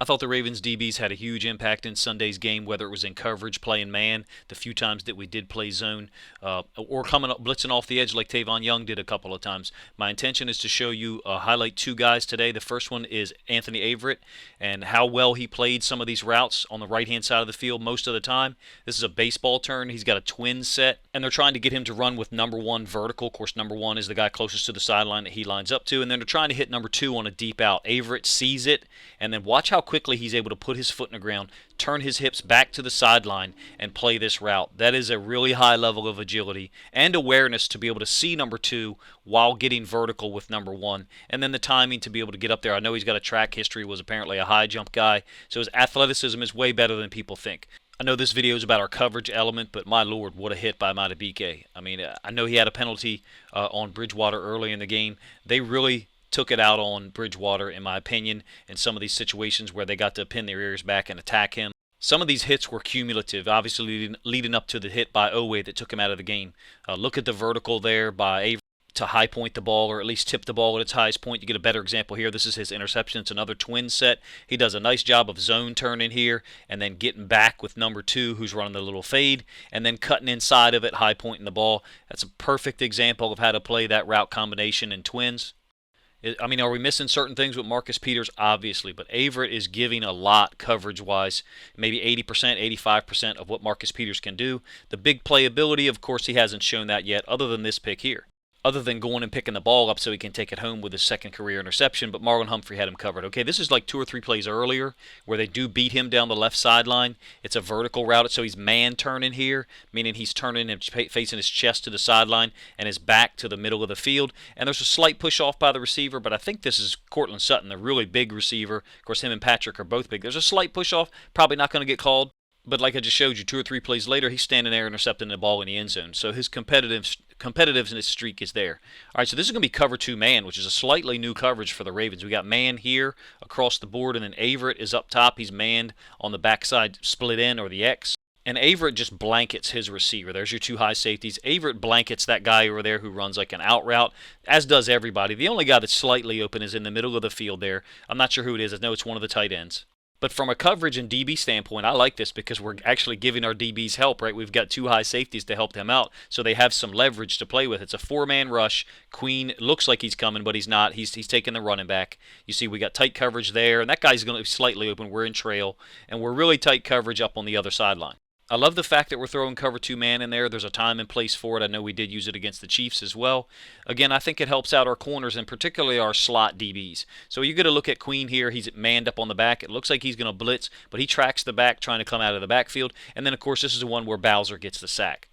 I thought the Ravens DBs had a huge impact in Sunday's game, whether it was in coverage, playing man, the few times that we did play zone, or coming up blitzing off the edge like Tavon Young did a couple of times. My intention is to show you, highlight two guys today. The first one is Anthony Averitt and how well he played some of these routes on the right-hand side of the field most of the time. This is a baseball turn. He's got a twin set, and they're trying to get him to run with number one vertical. Of course, number one is the guy closest to the sideline that he lines up to, and then they're trying to hit number two on a deep out. Averitt sees it, and then watch how quickly he's able to put his foot in the ground, turn his hips back to the sideline, and play this route. That is a really high level of agility and awareness to be able to see number two while getting vertical with number one, and then the timing to be able to get up there. I know he's got a track history, was apparently a high jump guy, so his athleticism is way better than people think. I know this video is about our coverage element, but my lord, what a hit by Madubuike. I mean, I know he had a penalty on Bridgewater early in the game. They really took it out on Bridgewater, in my opinion, in some of these situations where they got to pin their ears back and attack him. Some of these hits were cumulative, obviously leading up to the hit by Owe that took him out of the game. Look at the vertical there by Avery to high point the ball, or at least tip the ball at its highest point. You get a better example here. This is his interception. It's another twin set. He does a nice job of zone turning here and then getting back with number two, who's running the little fade, and then cutting inside of it, high pointing the ball. That's a perfect example of how to play that route combination in twins. I mean, are we missing certain things with Marcus Peters? Obviously, but Averett is giving a lot coverage-wise, maybe 80%, 85% of what Marcus Peters can do. The big playability, of course, he hasn't shown that yet, other than this pick here. Other than going and picking the ball up so he can take it home with his second career interception, but Marlon Humphrey had him covered. Okay, this is like 2 or 3 plays earlier where they do beat him down the left sideline. It's a vertical route, so he's man turning here, meaning he's turning and facing his chest to the sideline and his back to the middle of the field. And there's a slight push off by the receiver, but I think this is Cortland Sutton, the really big receiver. Of course, him and Patrick are both big. There's a slight push off, probably not going to get called. But like I just showed you, 2 or 3 plays later, he's standing there intercepting the ball in the end zone. So his competitiveness streak is there. All right, so this is going to be cover 2 man, which is a slightly new coverage for the Ravens. We got man here across the board, and then Averitt is up top. He's manned on the backside split in, or the X. And Averitt just blankets his receiver. There's your 2 high safeties. Averitt blankets that guy over there who runs like an out route, as does everybody. The only guy that's slightly open is in the middle of the field there. I'm not sure who it is. I know it's one of the tight ends. But from a coverage and DB standpoint, I like this because we're actually giving our DBs help, right? We've got 2 high safeties to help them out, so they have some leverage to play with. It's a 4-man rush. Queen looks like he's coming, but he's not. He's taking the running back. You see we got tight coverage there, and that guy's going to be slightly open. We're in trail, and we're really tight coverage up on the other sideline. I love the fact that we're throwing cover 2 man in there. There's a time and place for it. I know we did use it against the Chiefs as well. Again, I think it helps out our corners and particularly our slot DBs. So you get a look at Queen here. He's manned up on the back. It looks like he's going to blitz, but he tracks the back trying to come out of the backfield. And then, of course, this is the one where Bowser gets the sack.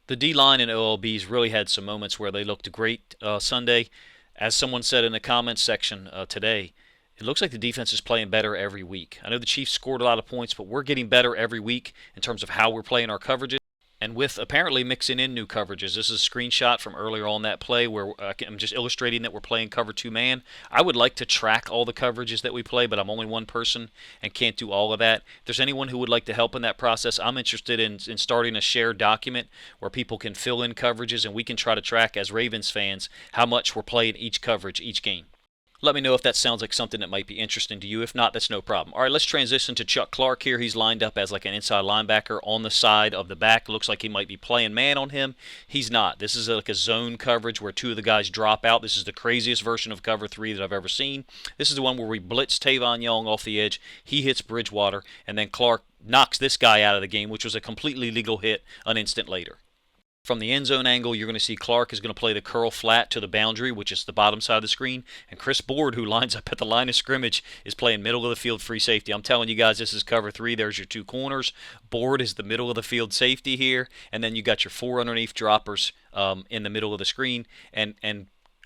The D-line and OLBs really had some moments where they looked great Sunday. As someone said in the comments section today, it looks like the defense is playing better every week. I know the Chiefs scored a lot of points, but we're getting better every week in terms of how we're playing our coverages. And with apparently mixing in new coverages. This is a screenshot from earlier on that play where I'm just illustrating that we're playing cover 2 man. I would like to track all the coverages that we play, but I'm only one person and can't do all of that. If there's anyone who would like to help in that process, I'm interested in starting a shared document where people can fill in coverages and we can try to track as Ravens fans how much we're playing each coverage, each game. Let me know if that sounds like something that might be interesting to you. If not, that's no problem. All right, let's transition to Chuck Clark here. He's lined up as like an inside linebacker on the side of the back. Looks like he might be playing man on him. He's not. This is like a zone coverage where 2 of the guys drop out. This is the craziest version of cover 3 that I've ever seen. This is the one where we blitz Tavon Young off the edge. He hits Bridgewater, and then Clark knocks this guy out of the game, which was a completely legal hit an instant later. From the end zone angle, you're going to see Clark is going to play the curl flat to the boundary, which is the bottom side of the screen. And Chris Board, who lines up at the line of scrimmage, is playing middle of the field free safety. I'm telling you guys, this is cover 3. There's your 2 corners. Board is the middle of the field safety here. And then you got your 4 underneath droppers in the middle of the screen. And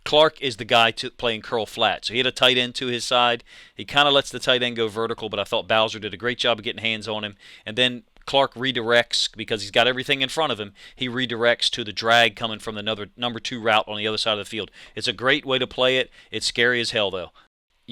Clark is the guy playing curl flat. So he had a tight end to his side. He kind of lets the tight end go vertical, but I thought Bowser did a great job of getting hands on him. And then Clark redirects, because he's got everything in front of him, he redirects to the drag coming from the number 2 route on the other side of the field. It's a great way to play it. It's scary as hell, though.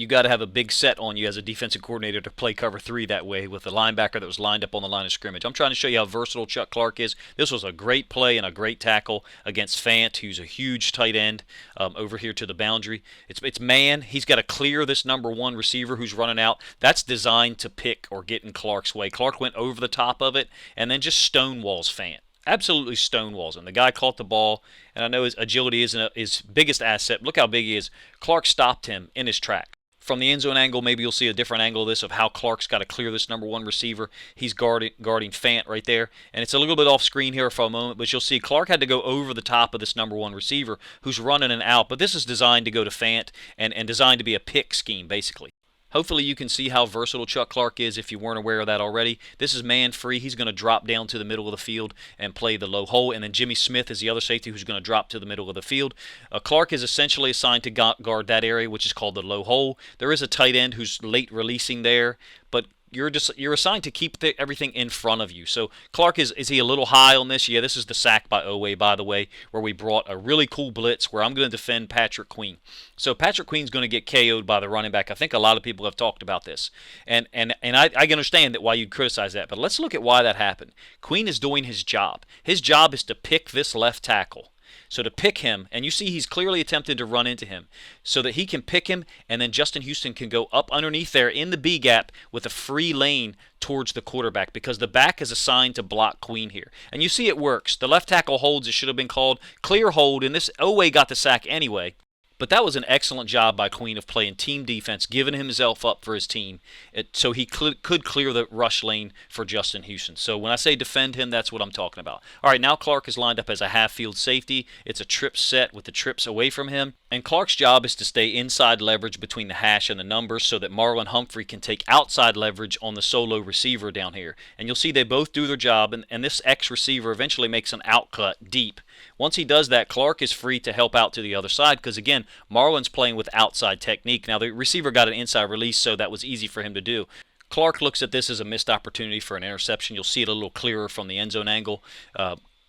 you got to have a big set on you as a defensive coordinator to play cover 3 that way with the linebacker that was lined up on the line of scrimmage. I'm trying to show you how versatile Chuck Clark is. This was a great play and a great tackle against Fant, who's a huge tight end over here to the boundary. It's man. He's got to clear this number 1 receiver who's running out. That's designed to pick or get in Clark's way. Clark went over the top of it and then just stonewalls Fant. Absolutely stonewalls him. The guy caught the ball, and I know his agility isn't his biggest asset. Look how big he is. Clark stopped him in his track. From the end zone angle, maybe you'll see a different angle of this of how Clark's got to clear this number 1 receiver. He's guarding Fant right there, and it's a little bit off screen here for a moment, but you'll see Clark had to go over the top of this number 1 receiver who's running an out, but this is designed to go to Fant and designed to be a pick scheme, basically. Hopefully you can see how versatile Chuck Clark is if you weren't aware of that already. This is man-free. He's going to drop down to the middle of the field and play the low hole. And then Jimmy Smith is the other safety who's going to drop to the middle of the field. Clark is essentially assigned to guard that area, which is called the low hole. There is a tight end who's late releasing there, but you're assigned to keep everything in front of you. So Clark, is he a little high on this? Yeah, this is the sack by Oweh, by the way, where we brought a really cool blitz where I'm going to defend Patrick Queen. So Patrick Queen's going to get KO'd by the running back. I think a lot of people have talked about this. And I can understand that why you'd criticize that, but let's look at why that happened. Queen is doing his job. His job is to pick this left tackle. So to pick him, and you see he's clearly attempted to run into him, so that he can pick him, and then Justin Houston can go up underneath there in the B gap with a free lane towards the quarterback, because the back is assigned to block Queen here. And you see it works. The left tackle holds. It should have been called clear hold, and this Oweh got the sack anyway. But that was an excellent job by Queen of playing team defense, giving himself up for his team, so he could clear the rush lane for Justin Houston. So when I say defend him, that's what I'm talking about. All right, now Clark is lined up as a half-field safety. It's a trip set with the trips away from him. And Clark's job is to stay inside leverage between the hash and the numbers so that Marlon Humphrey can take outside leverage on the solo receiver down here. And you'll see they both do their job, and this X receiver eventually makes an outcut deep. Once he does that, Clark is free to help out to the other side because, again, Marlon's playing with outside technique. Now, the receiver got an inside release, so that was easy for him to do. Clark looks at this as a missed opportunity for an interception. You'll see it a little clearer from the end zone angle.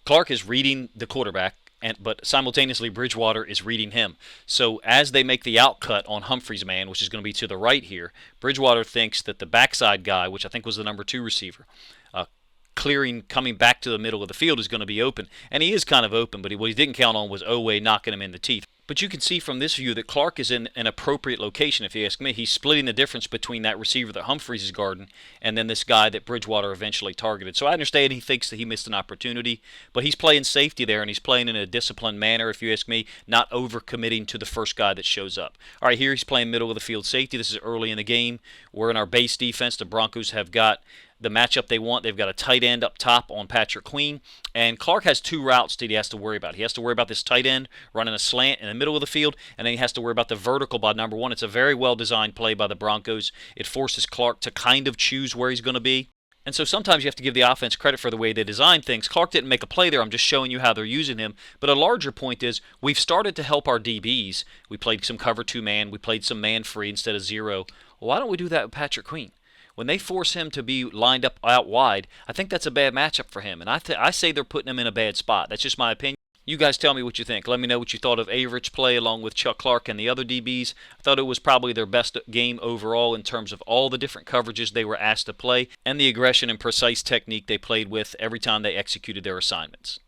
Clark is reading the quarterback, but simultaneously Bridgewater is reading him. So as they make the outcut on Humphrey's man, which is going to be to the right here, Bridgewater thinks that the backside guy, which I think was the number 2 receiver, coming back to the middle of the field is going to be open. And he is kind of open, but what he didn't count on was Oweh knocking him in the teeth. But you can see from this view that Clark is in an appropriate location, if you ask me. He's splitting the difference between that receiver that Humphreys is guarding and then this guy that Bridgewater eventually targeted. So I understand he thinks that he missed an opportunity, but he's playing safety there, and he's playing in a disciplined manner, if you ask me, not overcommitting to the first guy that shows up. All right, here he's playing middle of the field safety. This is early in the game. We're in our base defense. The Broncos have got the matchup they want. They've got a tight end up top on Patrick Queen, and Clark has 2 routes that he has to worry about. He has to worry about this tight end running a slant in the middle of the field, and then he has to worry about the vertical by number 1. It's a very well-designed play by the Broncos. It forces Clark to kind of choose where he's going to be. And so sometimes you have to give the offense credit for the way they design things. Clark didn't make a play there. I'm just showing you how they're using him. But a larger point is we've started to help our DBs. We played some cover 2 man. We played some man free instead of 0. Well, why don't we do that with Patrick Queen? When they force him to be lined up out wide, I think that's a bad matchup for him. And I say they're putting him in a bad spot. That's just my opinion. You guys tell me what you think. Let me know what you thought of Averett's play along with Chuck Clark and the other DBs. I thought it was probably their best game overall in terms of all the different coverages they were asked to play and the aggression and precise technique they played with every time they executed their assignments.